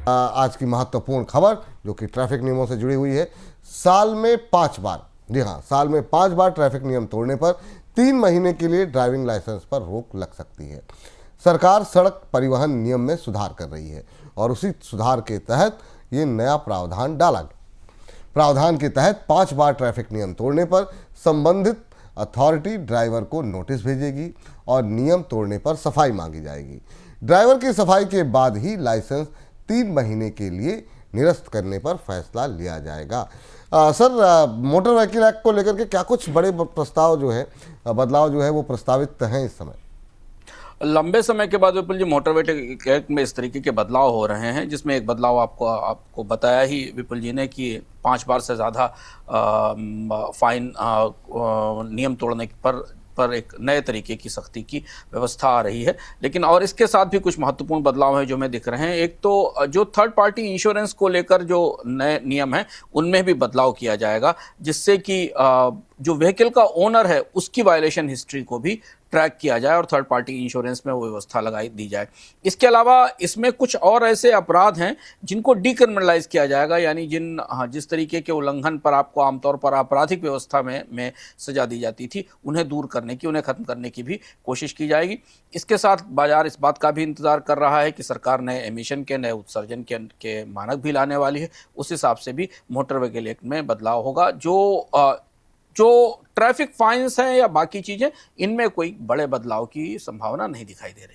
आज की महत्वपूर्ण खबर जो कि ट्रैफिक नियमों से जुड़ी हुई है। साल में 5 बार, जी हाँ, साल में 5 बार ट्रैफिक नियम तोड़ने पर 3 महीने के लिए ड्राइविंग लाइसेंस पर रोक लग सकती है। सरकार सड़क परिवहन नियम में सुधार कर रही है और उसी सुधार के तहत ये नया प्रावधान डाला गया। प्रावधान के तहत 5 बार ट्रैफिक नियम तोड़ने पर संबंधित अथॉरिटी ड्राइवर को नोटिस भेजेगी और नियम तोड़ने पर सफाई मांगी जाएगी। ड्राइवर की सफाई के बाद ही लाइसेंस 3 महीने के लिए निरस्त करने पर फैसला लिया जाएगा। सर, मोटर व्हीकल एक्ट को लेकर के क्या कुछ बड़े प्रस्ताव जो है, बदलाव जो है वो प्रस्तावित हैं इस समय? लंबे समय के बाद विपुल जी मोटर व्हीकल एक्ट में इस तरीके के बदलाव हो रहे हैं, जिसमें एक बदलाव आपको बताया ही विपुल जी ने कि 5 बार से ज़्यादा फाइन नियम तोड़ने पर एक नए तरीके की सख्ती की व्यवस्था आ रही है। लेकिन और इसके साथ भी कुछ महत्वपूर्ण बदलाव हैं जो हमें दिख रहे हैं। एक तो जो थर्ड पार्टी इंश्योरेंस को लेकर जो नए नियम हैं उनमें भी बदलाव किया जाएगा, जिससे कि जो व्हीकल का ओनर है उसकी वायलेशन हिस्ट्री को भी ट्रैक किया जाए और थर्ड पार्टी इंश्योरेंस में वो व्यवस्था लगाई दी जाए। इसके अलावा इसमें कुछ और ऐसे अपराध हैं जिनको डीक्रिमिनलाइज किया जाएगा, यानी जिस तरीके के उल्लंघन पर आपको आमतौर पर आपराधिक व्यवस्था में सजा दी जाती थी, उन्हें दूर करने की, उन्हें खत्म करने की भी कोशिश की जाएगी। इसके साथ बाजार इस बात का भी इंतजार कर रहा है कि सरकार नए एमिशन के, नए उत्सर्जन के मानक भी लाने वाली है। उस हिसाब से भी मोटर व्हीकल एक्ट में बदलाव होगा। जो ट्रैफिक फाइन्स हैं या बाकी चीज़ें, इनमें कोई बड़े बदलाव की संभावना नहीं दिखाई दे रही।